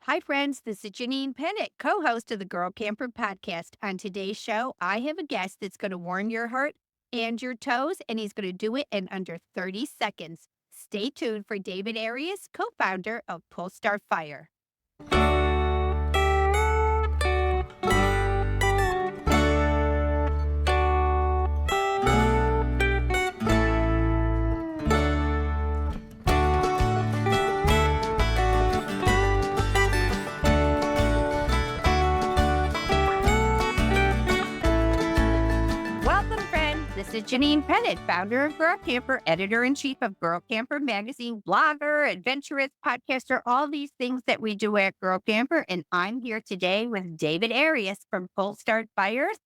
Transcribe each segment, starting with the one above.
Hi, friends. This is Janine Pennant, co host of the Girl Camper podcast. On today's show, I have a guest that's going to warm your heart and your toes, and he's going to do it in under 30 seconds. Stay tuned for David Arias, co founder of Polestar Fire. Welcome, friends. This is Janine Pennant, founder of Girl Camper, editor in chief of Girl Camper magazine, blogger, adventurous, podcaster, all these things that we do at Girl Camper. And I'm here today with David Arias from Polestar Fires.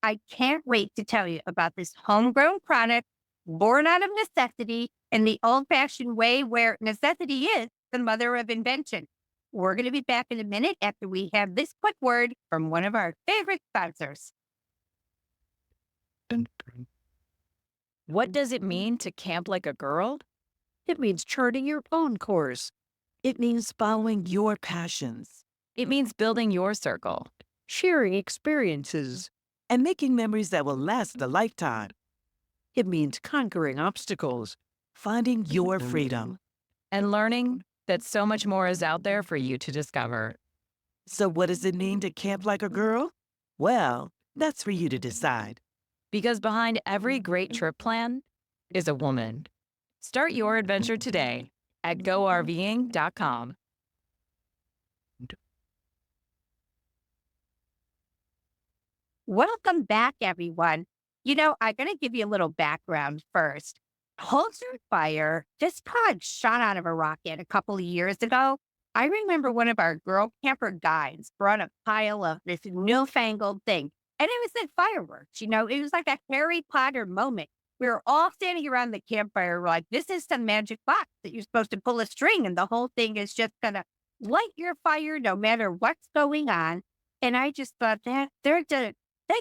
I can't wait to tell you about this homegrown product born out of necessity in the old fashioned way where necessity is the mother of invention. We're going to be back in a minute after we have this quick word from one of our favorite sponsors. What does it mean to camp like a girl? It means charting your own course. It means following your passions, It means building your circle. sharing experiences, and making memories that will last a lifetime. It means conquering obstacles, finding your freedom. And learning that so much more is out there for you to discover. So, what does it mean to camp like a girl? Well, that's for you to decide. Because behind every great trip plan is a woman. Start your adventure today at GoRVing.com. Welcome back, everyone. I'm going to give you a little background first. Polestar Fire, this pod shot out of a rocket a couple of years ago. I remember one of our girl camper guides brought a pile of this newfangled thing, and it was like fireworks. It was like a Harry Potter moment. We were all standing around the campfire, we're like, this is some magic box that you're supposed to pull a string, and the whole thing is just going to light your fire no matter what's going on. And I just thought that they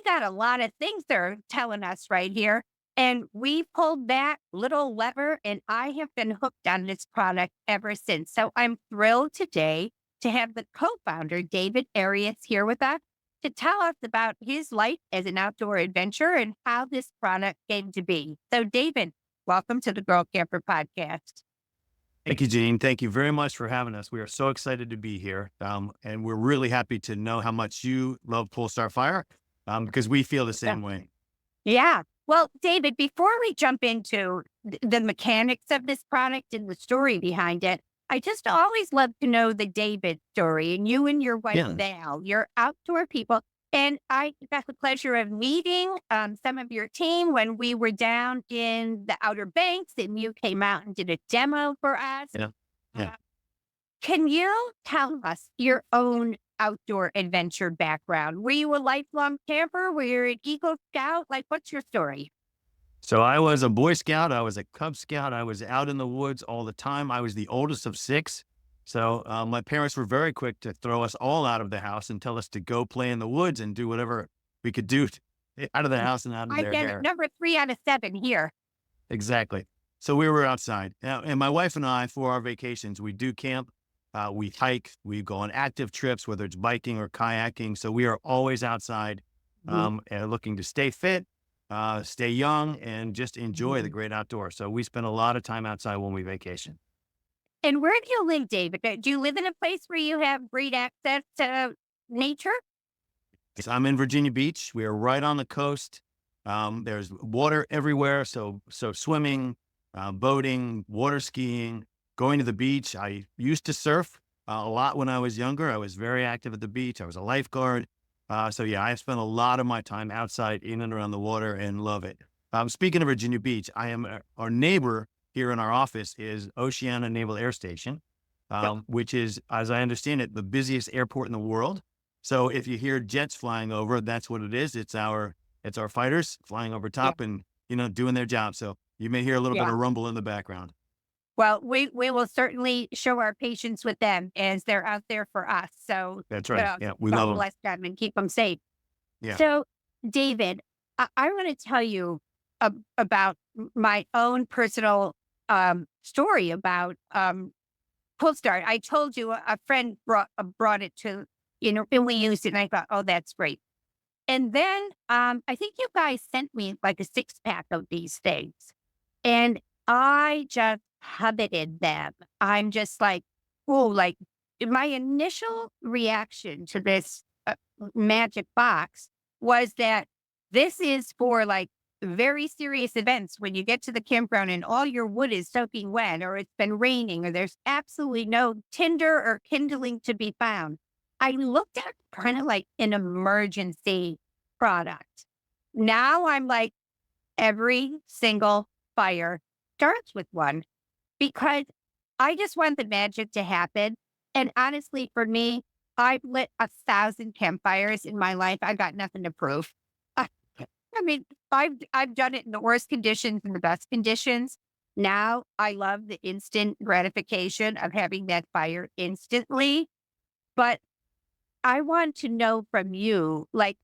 got a lot of things they're telling us right here. And we pulled that little lever, and I have been hooked on this product ever since. So I'm thrilled today to have the co founder, David Arias, here with us to tell us about his life as an outdoor adventurer and how this product came to be. So, David, welcome to the Girl Camper podcast. Thank you, Jean. Thank you very much for having us. We are so excited to be here. And we're really happy to know how much you love Polestar Fire because we feel the same way. Yeah. Well, David, before we jump into the mechanics of this product and the story behind it, I just always love to know the David story. And you and your wife, Yeah. Val, you're outdoor people. And I got the pleasure of meeting some of your team when we were down in the Outer Banks, and you came out and did a demo for us. Yeah. Yeah. Uh, Can you tell us your own outdoor adventure background? Were you a lifelong camper? Were you an Eagle Scout? Like, what's your story? So I was a Boy Scout. I was a Cub Scout. I was out in the woods all the time. I was the oldest of six. So my parents were very quick to throw us all out of the house and tell us to go play in the woods and do whatever we could do out of the house and out of I their get it. hair. Number 3 out of 7 here. Exactly. So we were outside. And my wife and I, for our vacations, we do camp. We hike, we go on active trips, whether it's biking or kayaking. So we are always outside and looking to stay fit, stay young, and just enjoy the great outdoors. So we spend a lot of time outside when we vacation. And where do you live, David? Do you live in a place where you have great access to nature? So I'm in Virginia Beach. We are right on the coast. There's water everywhere. So swimming, boating, water skiing, going to the beach. I used to surf a lot when I was younger. I was very active at the beach. I was a lifeguard. So yeah, I spent a lot of my time outside in and around the water and love it. Speaking of Virginia Beach, our neighbor here in our office is Oceana Naval Air Station, which is, as I understand it, the busiest airport in the world. So if you hear jets flying over, that's what it is. It's our fighters flying over top and, doing their job. So you may hear a little bit of rumble in the background. Well, we will certainly show our patience with them as they're out there for us. So That's right. Yeah, we love them. bless them and keep them safe. Yeah. So, David, I want to tell you about my own personal story about pull start. I told you a friend brought it to, and we used it and I thought, oh, that's great. And then, I think you guys sent me like a 6-pack of these things and I just coveted them. I'm just like, oh, like my initial reaction to this magic box was that this is for like very serious events when you get to the campground and all your wood is soaking wet or it's been raining or there's absolutely no tinder or kindling to be found. I looked at it kind of like an emergency product. Now I'm like, every single fire starts with one because I just want the magic to happen. And honestly, for me, I've lit 1,000 campfires in my life. I got nothing to prove. I, I mean, I've done it in the worst conditions and the best conditions. Now I love the instant gratification of having that fire instantly. But I want to know from you, like,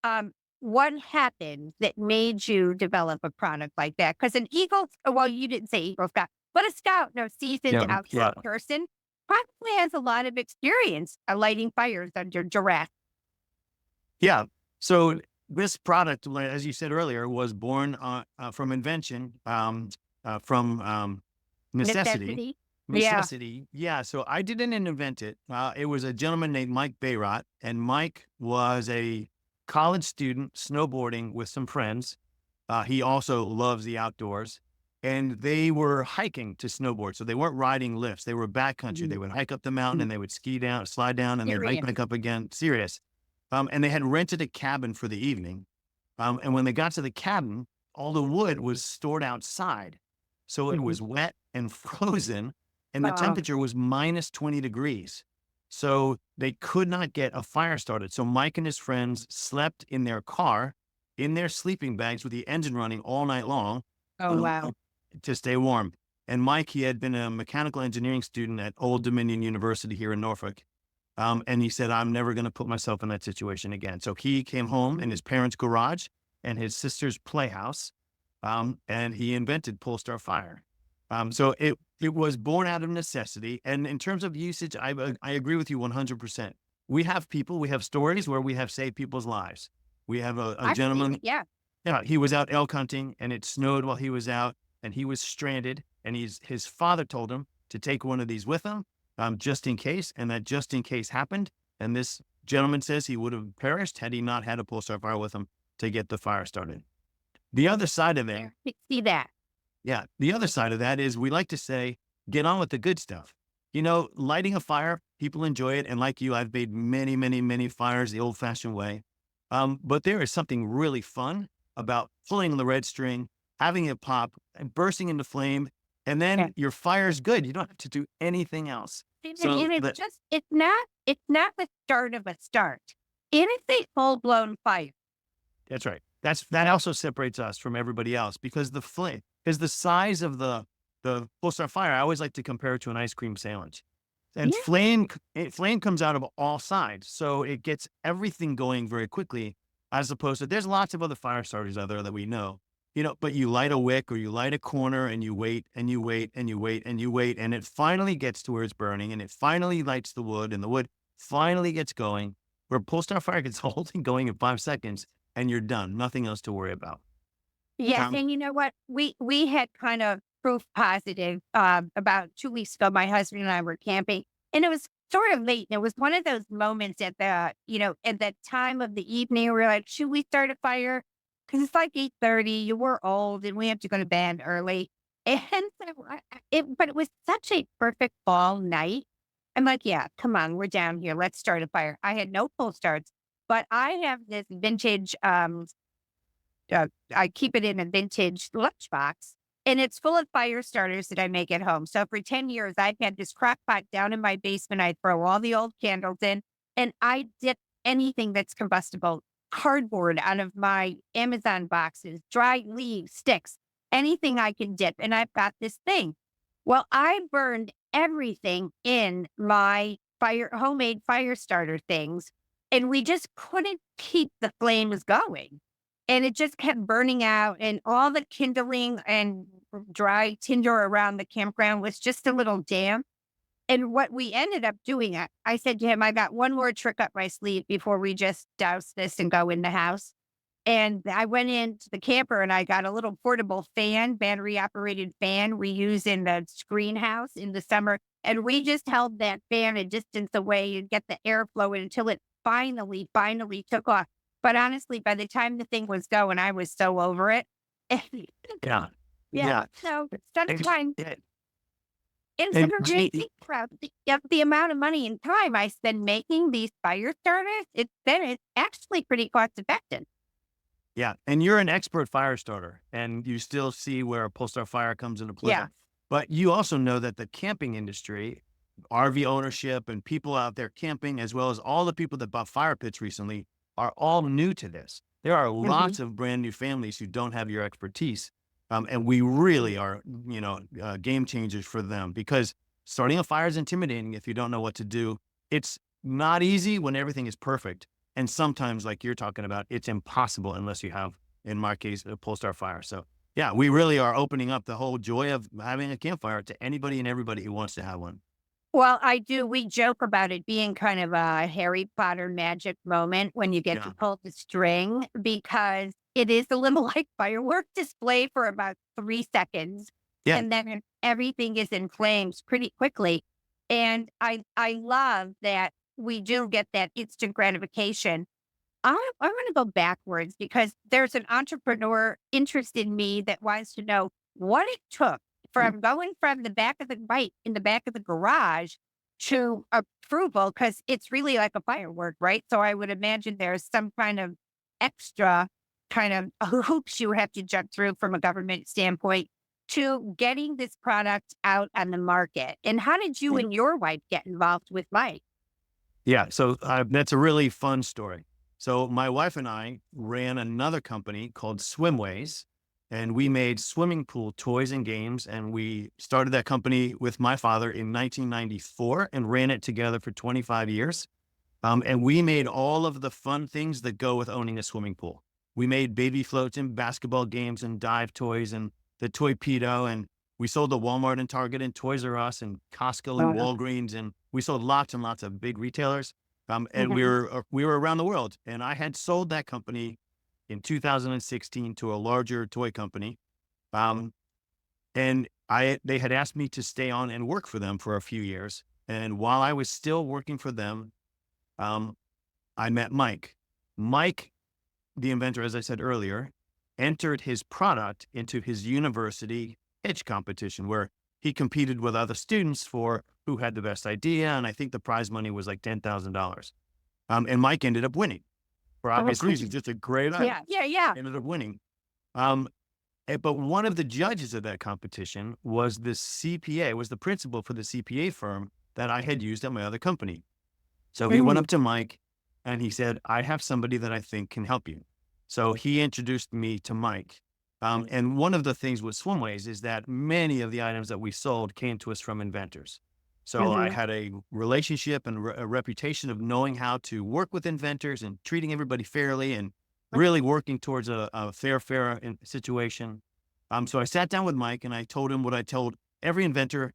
um, what happened that made you develop a product like that? Because an Eagle, well, you didn't say Eagle Scout, but a Scout, no, seasoned Yeah, outdoor person probably has a lot of experience lighting fires under duress. yeah. So this product, as you said earlier, was born from invention, from necessity. Necessity. Yeah. Necessity. Yeah. So I didn't invent it. It was a gentleman named Mike Bayrott, and Mike was a college student snowboarding with some friends. He also loves the outdoors, and they were hiking to snowboard. So they weren't riding lifts; they were backcountry. They would hike up the mountain, and they would ski down, slide down, and they'd hike Serious. back up again. Serious. And they had rented a cabin for the evening. And when they got to the cabin, all the wood was stored outside. So it was wet and frozen, and the Oh, temperature was minus 20 degrees. So they could not get a fire started. So Mike and his friends slept in their car, in their sleeping bags with the engine running all night long oh, wow. to stay warm. And Mike, he had been a mechanical engineering student at Old Dominion University here in Norfolk. And he said, I'm never going to put myself in that situation again. So he came home in his parents' garage and his sister's playhouse, and he invented Polestar Fire. So it was born out of necessity. And in terms of usage, I agree with you 100%. We have stories where we have saved people's lives. We have a I've seen gentleman, it. Yeah. yeah, he was out elk hunting and it snowed while he was out and he was stranded. And his father told him to take one of these with him, just in case. And that just in case happened. And this gentleman says he would have perished had he not had a Polestar Fire with him to get the fire started. The other side of it, There. See that. yeah, the other side of that is we like to say, get on with the good stuff. Lighting a fire, people enjoy it. And like you, I've made many, many, many fires the old fashioned way. But there is something really fun about pulling the red string, having it pop and bursting into flame. And Yeah. then your fire's good. You don't have to do anything else. And So it's that, just, it's not the start of a start. It is a full blown fire. that's right. That also separates us from everybody else because the flame is the size of the Polestar Fire. I always like to compare it to an ice cream sandwich. And Yeah. flame comes out of all sides. So it gets everything going very quickly, as opposed to there's lots of other fire starters out there that we know, but you light a wick or you light a corner and you wait and you wait and you wait and you wait. And it finally gets to where it's burning and it finally lights the wood and the wood finally gets going, where Polestar Fire gets the whole thing going in 5 seconds and you're done. Nothing else to worry about. Yes, Um, and you know what? We had kind of proof positive, about 2 weeks ago, my husband and I were camping, and it was sort of late, and it was one of those moments at that time of the evening where we're like, "Should we start a fire? Because it's like 8:30, you were old, and we have to go to bed early." And so but it was such a perfect fall night. I'm like, "Yeah, come on, we're down here, let's start a fire." I had no pole starts, but I have this vintage, I keep it in a vintage lunchbox and it's full of fire starters that I make at home. So for 10 years, I've had this crock pot down in my basement. I throw all the old candles in and I dip anything that's combustible, cardboard out of my Amazon boxes, dry leaves, sticks, anything I can dip. And I've got this thing. Well, I burned everything in my homemade fire starter things. And we just couldn't keep the flames going and it just kept burning out and all the kindling and dry tinder around the campground was just a little damp. And what we ended up doing, I said to him, I got one more trick up my sleeve before we just douse this and go in the house. And I went into the camper and I got a little portable fan, battery operated fan we use in the screen house in the summer. And we just held that fan a distance away and get the airflow in until it finally took off. But honestly, by the time the thing was going, I was so over it. Yeah. Yeah. Yeah. So And, sometimes yeah, it's and a great thing proud of the amount of money and time I spend making these fire starters. It's actually pretty cost effective. yeah. And you're an expert fire starter, and you still see where a Polestar fire comes into play. Yeah. But you also know that the camping industry, RV ownership, and people out there camping, as well as all the people that bought fire pits recently, are all new to this. There are lots of brand new families who don't have your expertise. And we really are, game changers for them, because starting a fire is intimidating if you don't know what to do. It's not easy when everything is perfect. And sometimes, like you're talking about, it's impossible unless you have, in my case, a Polestar fire. So yeah, we really are opening up the whole joy of having a campfire to anybody and everybody who wants to have one. Well, I do. We joke about it being kind of a Harry Potter magic moment when you get Yeah. to pull the string, because it is a little like firework display for about 3 seconds. Yeah. And then everything is in flames pretty quickly. And I love that we do get that instant gratification. I want to go backwards because there's an entrepreneur interested in me that wants to know what it took from going from the back of the bike in the back of the garage to approval, because it's really like a firework, right? So I would imagine there's some kind of extra kind of hoops you have to jump through from a government standpoint to getting this product out on the market. And how did you and your wife get involved with Mike? Yeah. So that's a really fun story. So my wife and I ran another company called Swimways, and we made swimming pool toys and games. And we started that company with my father in 1994 and ran it together for 25 years. And we made all of the fun things that go with owning a swimming pool. We made baby floats and basketball games and dive toys and the Toy Pedo. And we sold to Walmart and Target and Toys R Us and Costco and Walgreens. And we sold lots and lots of big retailers. And we were around the world. And I had sold that company in 2016 to a larger toy company. And they had asked me to stay on and work for them for a few years. And while I was still working for them, I met Mike. Mike, the inventor, as I said earlier, entered his product into his university pitch competition, where he competed with other students for who had the best idea. And I think the prize money was like $10,000. And Mike ended up winning for obvious reasons. Just a great idea. Yeah. Ended up winning. But one of the judges of that competition was the CPA, was the principal for the CPA firm that I had used at my other company. So he went up to Mike and he said, I have somebody that I think can help you. So he introduced me to Mike. And one of the things with Swimways is that many of the items that we sold came to us from inventors. So I had a relationship and a reputation of knowing how to work with inventors and treating everybody fairly and really working towards a fair situation. So I sat down with Mike and I told him what I told every inventor.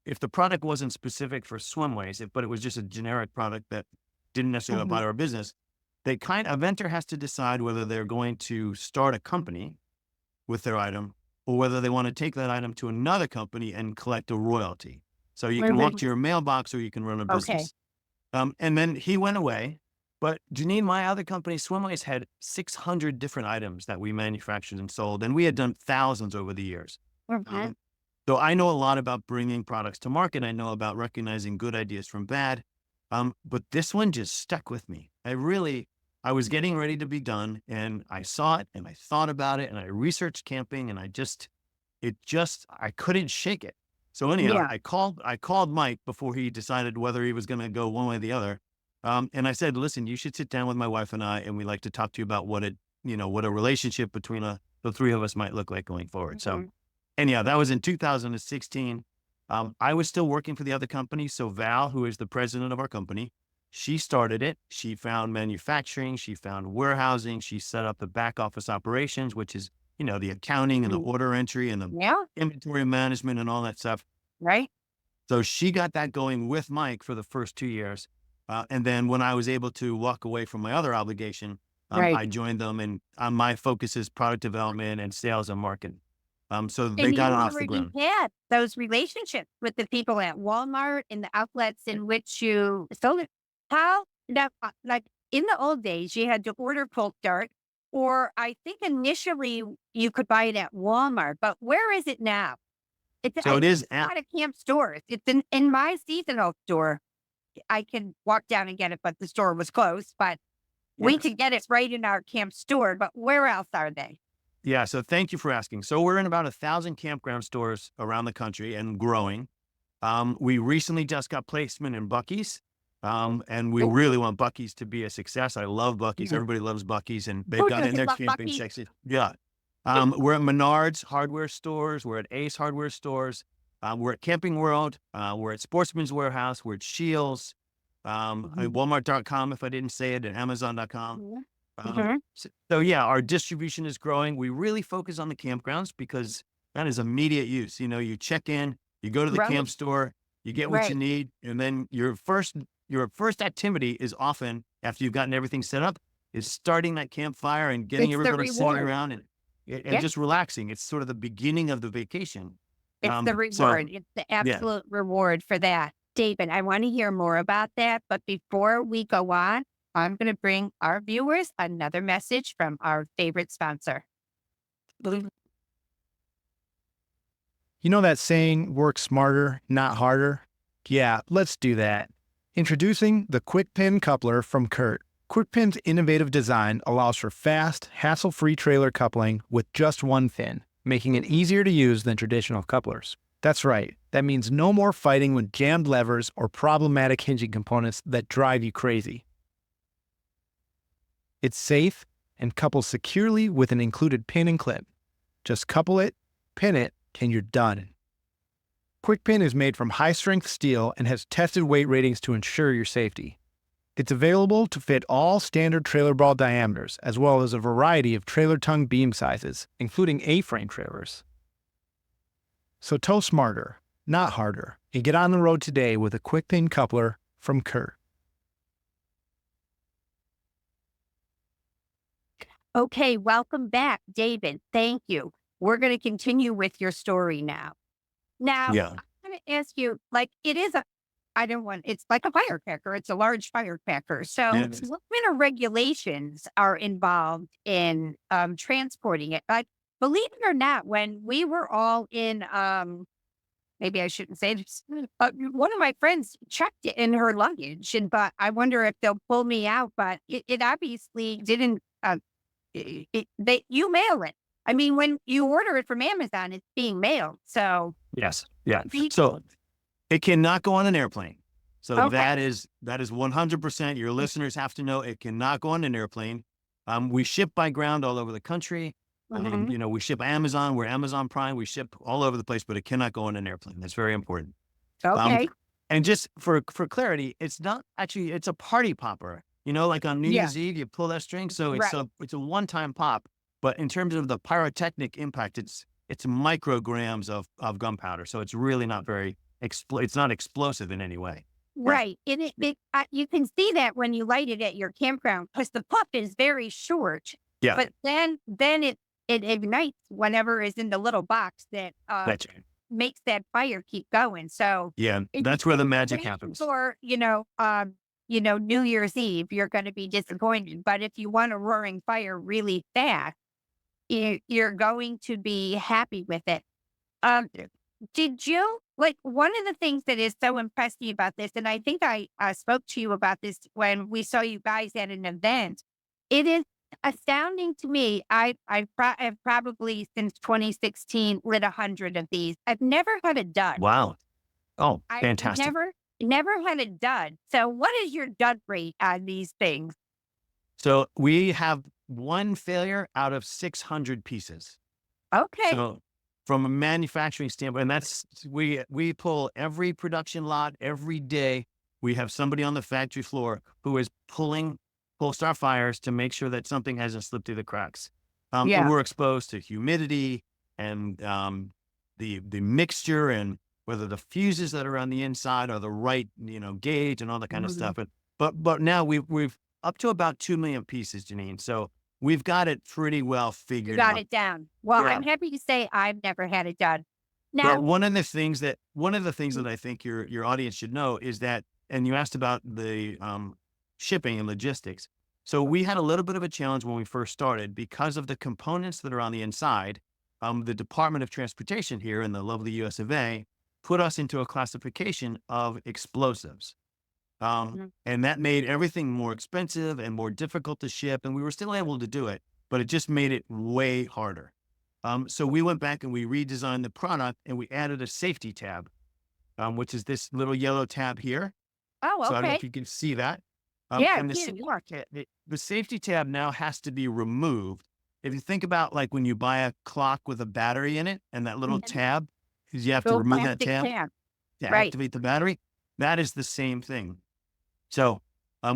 If the product wasn't specific for Swimways, but it was just a generic product that didn't necessarily apply to our business, a vendor has to decide whether they're going to start a company with their item or whether they want to take that item to another company and collect a royalty. So you can walk to your mailbox or you can run a business. And then he went away. But Janine, my other company, Swimways, had 600 different items that we manufactured and sold, and we had done thousands over the years. So I know a lot about bringing products to market. I know about recognizing good ideas from bad. But this one just stuck with me. I was getting ready to be done and I saw it and I thought about it and I researched camping and I couldn't shake it. So anyhow, I called Mike before he decided whether he was going to go one way or the other. And I said, listen, you should sit down with my wife and I, and we'd like to talk to you about what a relationship between the three of us might look like going forward. So anyhow, that was in 2016. I was still working for the other company. So Val, who is the president of our company, she started it. She found manufacturing, she found warehousing, she set up the back office operations, which is the accounting and the order entry and the Yeah. inventory management and all that stuff. Right. So she got that going with Mike for the first 2 years. And then when I was able to walk away from my other obligation, Right. I joined them, and my focus is product development and sales and marketing. So they And got you it off the already ground. had those relationships with the people at Walmart and the outlets in which you sold it. How now, like in the old days, you had to order Polk Dark, or I think initially you could buy it at Walmart, but where is it now? So I it think is it's not a camp stores. It's in my seasonal store. I can walk down and get it, but the store was closed. But we yeah. could get it right in our camp store. But where else are they? Yeah. So thank you for asking. So we're in about 1,000 campground stores around the country and growing. We recently just got placement in Buc-ee's. And we Oh, really want Buc-ee's to be a success. I love Buc-ee's. yeah. Everybody loves Buc-ee's, and they've Who got it in doesn't their love camping Bucky? section. Yeah. We're at Menards hardware stores. We're at Ace hardware stores. We're at Camping World. We're at Sportsman's Warehouse. We're at Shields. At Walmart.com, if I didn't say it, and Amazon.com. Mhm. So yeah, our distribution is growing. We really focus on the campgrounds because that is immediate use. You check in, you go to the Right. camp store, you get what you Right. need, and then your first activity is often, after you've gotten everything set up, is starting that campfire and getting It's the everybody sitting reward. around and Yeah. just relaxing. It's sort of the beginning of the vacation. It's the So reward. It's the yeah. absolute reward for that. David, I want to hear more about that. But before we go on, I'm going to bring our viewers another message from our favorite sponsor. You know that saying, work smarter, not harder? Yeah, let's do that. Introducing the Quick Pin Coupler from Curt. Quick Pin's innovative design allows for fast, hassle-free trailer coupling with just one pin, making it easier to use than traditional couplers. That's right, that means no more fighting with jammed levers or problematic hinging components that drive you crazy. It's safe and couples securely with an included pin and clip. Just couple it, pin it, and you're done. Quick Pin is made from high-strength steel and has tested weight ratings to ensure your safety. It's available to fit all standard trailer ball diameters, as well as a variety of trailer tongue beam sizes, including A-frame trailers. So tow smarter, not harder, and get on the road today with a Quick Pin coupler from Curt. Okay, welcome back, David. Thank you. We're going to continue with your story now. Now, Yeah. I'm going to ask you, I don't want, it's like a firecracker. It's a large firecracker. So Yeah. what kind of regulations are involved in transporting it? Like, believe it or not, when we were all in, maybe I shouldn't say this, but one of my friends checked it in her luggage, but I wonder if they'll pull me out, but it obviously didn't, you mail it. I mean, when you order it from Amazon, it's being mailed. So Yes. Yeah. be- So it cannot go on an airplane. So Okay. that is 100%. Your listeners have to know it cannot go on an airplane. We ship by ground all over the country. Mhm. We ship Amazon. We're Amazon Prime. We ship all over the place, but it cannot go on an airplane. That's very important. Okay. And just for clarity, it's not actually, it's a party popper. Like on New Yeah. Year's Eve, you pull that string. So Right. it's a one-time pop. But in terms of the pyrotechnic impact, it's micrograms of gunpowder. So it's really not it's not explosive in any way. Yeah. Right. And you can see that when you light it at your campground because the puff is very short, Yeah. but then it ignites whatever is in the little box that That's right. makes that fire keep going. So Yeah. if That's you where the take magic Christmas happens. or, New Year's Eve, you're going to be disappointed. But if you want a roaring fire really fast, you're going to be happy with it. Um, Yeah. did you one of the things that is so impressed me about this, and I think I spoke to you about this when we saw you guys at an event. It is astounding to me. I've probably since 2016 lit 100 of these. I've never had a dud. Wow. Oh, I've fantastic. never had a dud. So what is your dud rate on these things? So we have one failure out of 600 pieces. Okay. So from a manufacturing standpoint, and that's, we pull every production lot every day. We have somebody on the factory floor who is pulling Polestar fires to make sure that something hasn't slipped through the cracks. Yeah. We're exposed to humidity and the mixture and whether the fuses that are on the inside are the right, gauge and all that kind of Mhm. stuff. But now we've up to about 2 million pieces, Janine. So we've got it pretty well You figured got out. it down. Well, Yeah. I'm happy to say I've never had it done. Well, Now, one of the things that I think your audience should know is that, and you asked about the shipping and logistics. So we had a little bit of a challenge when we first started because of the components that are on the inside. The Department of Transportation here in the lovely US of A put us into a classification of explosives. Mhm. And that made everything more expensive and more difficult to ship. And we were still able to do it, but it just made it way harder. So we went back and we redesigned the product and we added a safety tab, which is this little yellow tab here. oh, So I don't know okay. if you can see that. Yeah, And here, look. the safety tab now has to be removed. If you think about like when you buy a clock with a battery in it and that little Mhm. tab, because you have to Little remove that plastic tab tab. to Right. activate the battery, that is the same thing. So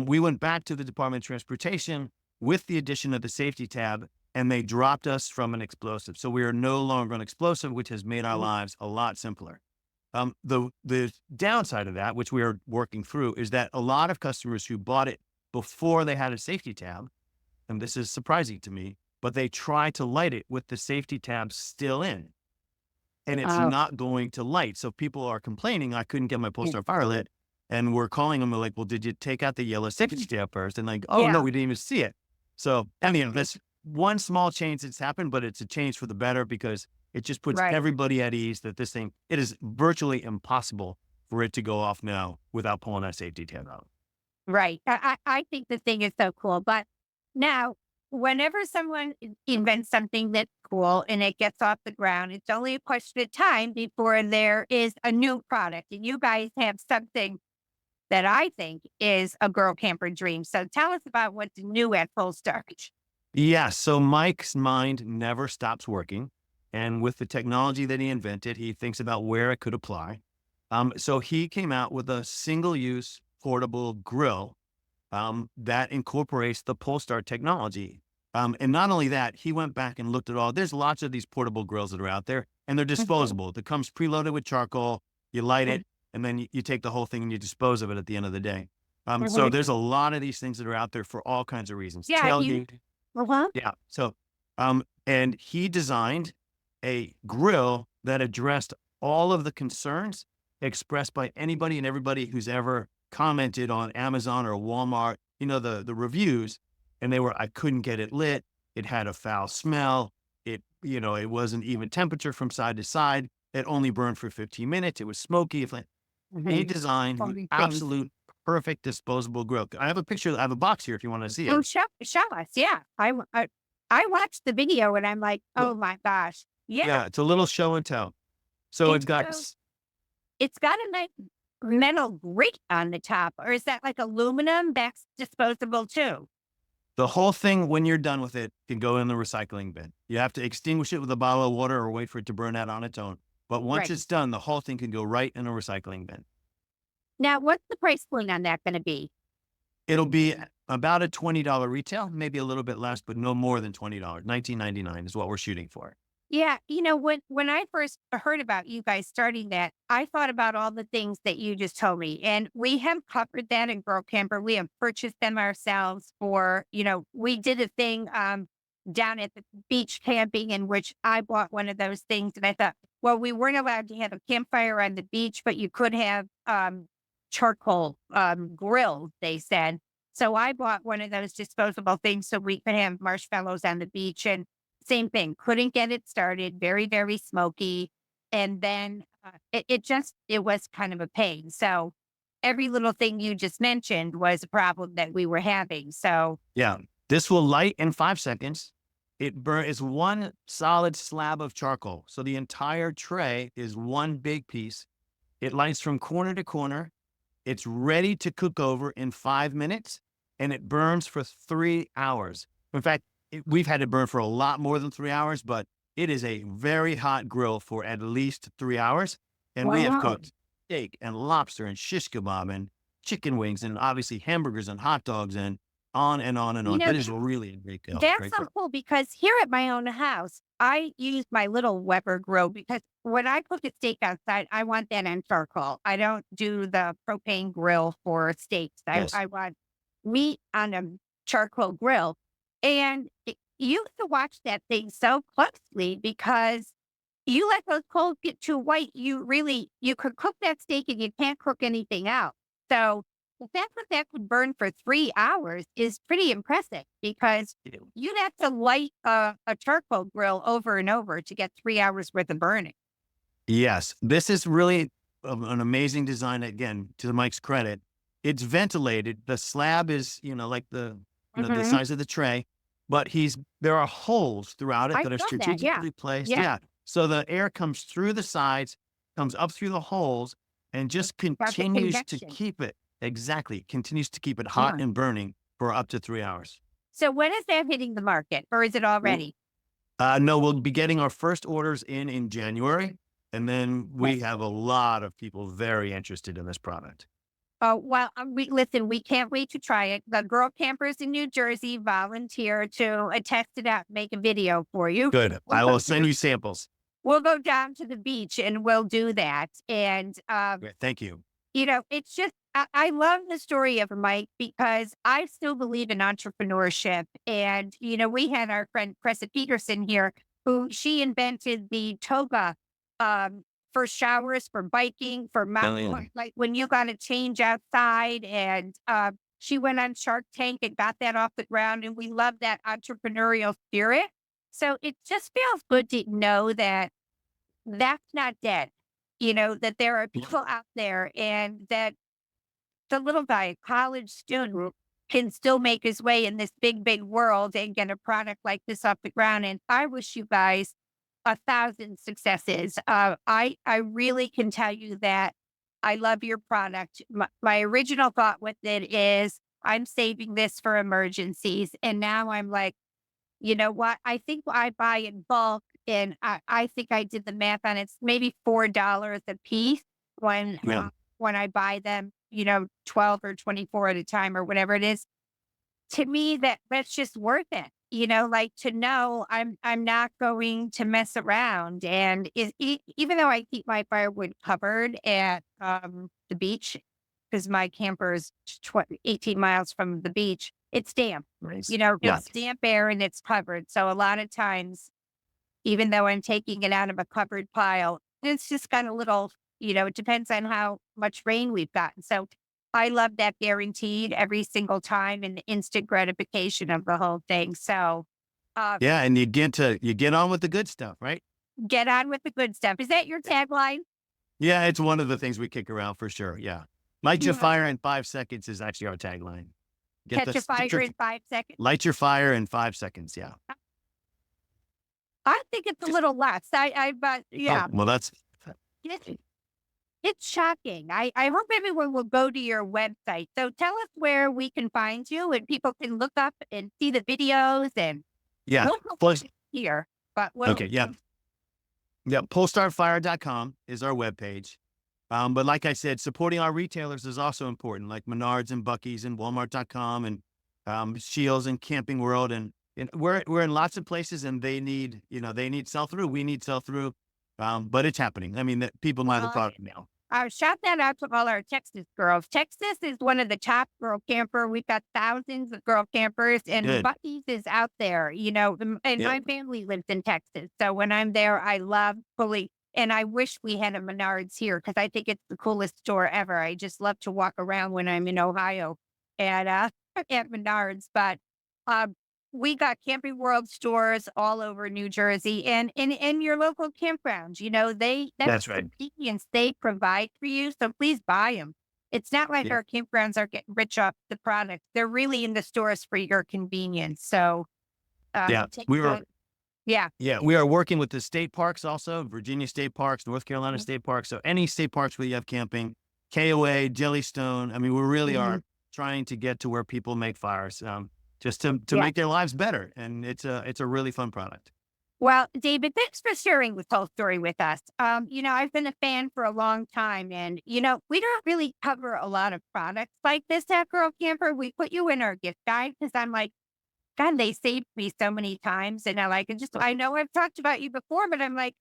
we went back to the Department of Transportation with the addition of the safety tab, and they dropped us from an explosive. So we are no longer an explosive, which has made our Mhm. lives a lot simpler. The downside of that, which we are working through, is that a lot of customers who bought it before they had a safety tab, and this is surprising to me, but they try to light it with the safety tab still in, and it's Oh, not going to light. So people are complaining, I couldn't get my yeah. Polestar fire lit. And we're calling them, we're like, well, did you take out the yellow safety tab first? And like, oh no, Yeah. we didn't even see it. So, that's one small change that's happened, but it's a change for the better because it just puts Right. everybody at ease that it is virtually impossible for it to go off now without pulling that safety tab out. Right. I think the thing is so cool. But now, whenever someone invents something that's cool and it gets off the ground, it's only a question of time before there is a new product. And you guys have something that I think is a girl camper dream. So tell us about what's new at Full Starch. Yeah. So Mike's mind never stops working. And with the technology that he invented, he thinks about where it could apply. So he came out with a single use portable grill that incorporates the Polestar technology. And not only that, he went back and looked at there's lots of these portable grills that are out there and they're Mhm. disposable. It comes preloaded with charcoal, you light it, and then you take the whole thing and you dispose of it at the end of the day. So Mhm. there's a lot of these things that are out there for all kinds of reasons. Yeah. Tailgate. Uh-huh. Yeah. So, and he designed a grill that addressed all of the concerns expressed by anybody and everybody who's ever commented on Amazon or Walmart, the reviews, and they were, I couldn't get it lit. It had a foul smell. It wasn't even temperature from side to side. It only burned for 15 minutes. It was smoky. He Mhm. designed All the these things. absolute perfect disposable grill. I have a box here if you want to see Oh, it. show us. Yeah. I watched the video and I'm like, oh my gosh. Yeah. Yeah, it's a little show and tell. So It's it's got so it's got a nice metal grate on the top, or is that like aluminum that's disposable too? the whole thing when you're done with it can go in the recycling bin. You have to extinguish it with a bottle of water or wait for it to burn out on its own. But once Right. it's done, the whole thing can go right in a recycling bin. Now, what's the price point on that going to be? It'll be about a $20 retail, maybe a little bit less, but no more than $20. 19.99 is what we're shooting for. Yeah, when I first heard about you guys starting that, I thought about all the things that you just told me, and we have covered that in Girl Camper. We have purchased them ourselves for, we did a thing down at the beach camping in which I bought one of those things, and I thought, well, we weren't allowed to have a campfire on the beach, but you could have charcoal grill. They said, so I bought one of those disposable things so we could have marshmallows on the beach and same thing, couldn't get it started, very, very smoky, and then, it was kind of a pain, so every little thing you just mentioned was a problem that we were having, so Yeah. This will light in 5 seconds. It's one solid slab of charcoal. So the entire tray is one big piece. It lights from corner to corner. It's ready to cook over in 5 minutes and it burns for 3 hours. In fact, we've had it burn for a lot more than 3 hours, but it is a very hot grill for at least 3 hours. And we have wow. cooked steak and lobster and shish kebab and chicken wings and obviously hamburgers and hot dogs and on and on and You on. know, That is really a great deal. that's Great so product. cool because here at my own house, I use my little Weber grill because when I cook a steak outside, I want that on charcoal. I don't do the propane grill for steaks. Yes. I want meat on a charcoal grill. And you have to watch that thing so closely because you let those coals get too white, you could cook that steak and you can't cook anything else. So the fact that that could burn for 3 hours is pretty impressive because you'd have to light a charcoal grill over and over to get 3 hours worth of burning. Yes, this is really an amazing design. Again, to Mike's credit, it's ventilated. The slab is, like the Mhm. size of the tray, but there are holes throughout it I that are saw that, yeah. strategically placed. Yeah, Yeah, so the air comes through the sides, comes up through the holes, and just about the continues to convection. keep it continues to keep it hot Yeah. and burning for up to 3 hours. So when is that hitting the market, or is it already? No, we'll be getting our first orders in January, and then we have a lot of people very interested in this product. Oh, well, we can't wait to try it. The girl campers in New Jersey volunteer to test it out, make a video for you. Good. We'll I go, will send you samples. we'll go down to the beach and we'll do that. And Great. Thank you. It's just, I love the story of Mike because I still believe in entrepreneurship. And, we had our friend Cressa Peterson here who she invented the toga um, for showers, for biking, for Brilliant. like when you got to change outside. And she went on Shark Tank and got that off the ground. And we love that entrepreneurial spirit. So it just feels good to know that that's not dead. That there are people out there and that the little guy, a college student, can still make his way in this big, big world and get a product like this off the ground. And I wish you guys 1,000 successes. I really can tell you that I love your product. My original thought with it is I'm saving this for emergencies. And now I'm like, you know what? I think I buy in bulk, and I think I did the math on it. It's maybe $4 a piece when Yeah. when I buy them, 12 or 24 at a time or whatever it is. To me, that's just worth it. Like to know I'm not going to mess around. And even though I keep my firewood covered at the beach, because my camper is 18 miles from the beach, it's damp. Nice. Yeah. It's damp air and it's covered. So a lot of times, even though I'm taking it out of a covered pile, it's just got a little, it depends on how much rain we've gotten. So I love that guaranteed every single time and the instant gratification of the whole thing. So Yeah. And you get on with the good stuff, right? get on with the good stuff. Is that your tagline? Yeah. It's one of the things we kick around for sure. Yeah. Light your Yeah. fire in 5 seconds is actually our tagline. Catch a fire in 5 seconds. Light your fire in 5 seconds. Yeah. I think it's a little less. But yeah. Oh, well, that's It's it's shocking. I hope everyone will go to your website. So tell us where we can find you and people can look up and see the videos and yeah. we'll go Plus, here. But okay. Yeah. Yeah. Polestarfire.com is our webpage. But like I said, supporting our retailers is also important, like Menards and Buc-ee's and Walmart.com and Shields and Camping World. And we're in lots of places and they need sell-through. We need sell-through. But it's happening. I mean, people buy the product now. shout that out to all our Texas girls. Texas is one of the top girl camper. We've got thousands of girl campers, and Good. Buc-ee's is out there. And Yep. my family lives in Texas, so when I'm there, I love fully. And I wish we had a Menards here because I think it's the coolest store ever. I just love to walk around when I'm in Ohio at at Menards. But we got Camping World stores all over New Jersey and in your local campgrounds. That's That's right. the convenience they provide for you. So please buy them. It's not like Yeah. our campgrounds are getting rich off the product. They're really in the stores for your convenience. So Yeah. take We were the- yeah. Yeah, we are working with the state parks also, Virginia state parks, North Carolina state parks. So any state parks where you have camping, KOA, Jellystone. I mean, we really are trying to get to where people make fires, just to Yeah. make their lives better. And it's a really fun product. Well, David, thanks for sharing this whole story with us. I've been a fan for a long time, and we don't really cover a lot of products like this at Girl Camper. We put you in our gift guide because I'm like, God, they saved me so many times, and I know I've talked about you before, but I'm like,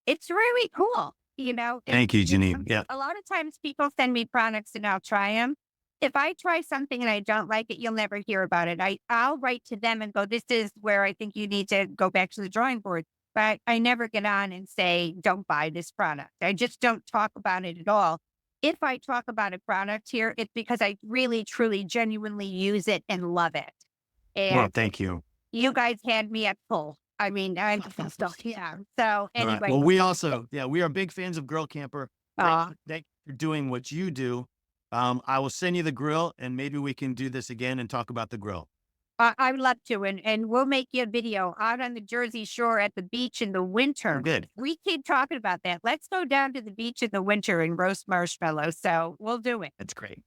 it's really cool. Thank you, Janine. Yeah. A lot of times people send me products and I'll try them. If I try something and I don't like it, you'll never hear about it. I'll write to them and go, this is where I think you need to go back to the drawing board. But I never get on and say, don't buy this product. I just don't talk about it at all. If I talk about a product here, it's because I really, truly, genuinely use it and love it. Well, And thank you. you guys had me at full. I mean, I'm still, yeah. So All right. anyway, Well, we are big fans of Girl Camper. uh, Thank you for doing what you do. I will send you the grill, and maybe we can do this again and talk about the grill. I would love to, and we'll make you a video out on the Jersey Shore at the beach in the winter. Good. We keep talking about that. Let's go down to the beach in the winter and roast marshmallows. So we'll do it. That's great.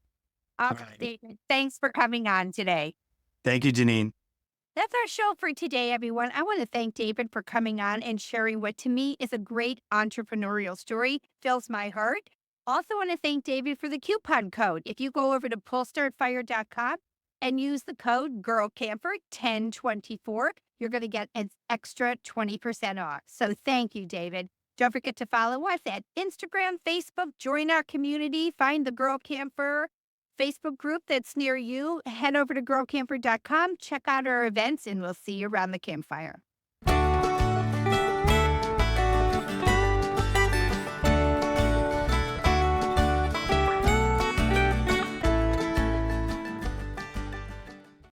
All All right, right. David. Thanks for coming on today. Thank you, Janine. That's our show for today, everyone. I want to thank David for coming on and sharing what to me is a great entrepreneurial story. Fills my heart. Also want to thank David for the coupon code. If you go over to pullstartfire.com and use the code GIRLCAMPER1024, you're going to get an extra 20% off. So thank you, David. Don't forget to follow us at Instagram, Facebook, join our community, find the Girl Camper Facebook group that's near you. Head over to girlcamper.com, check out our events, and we'll see you around the campfire.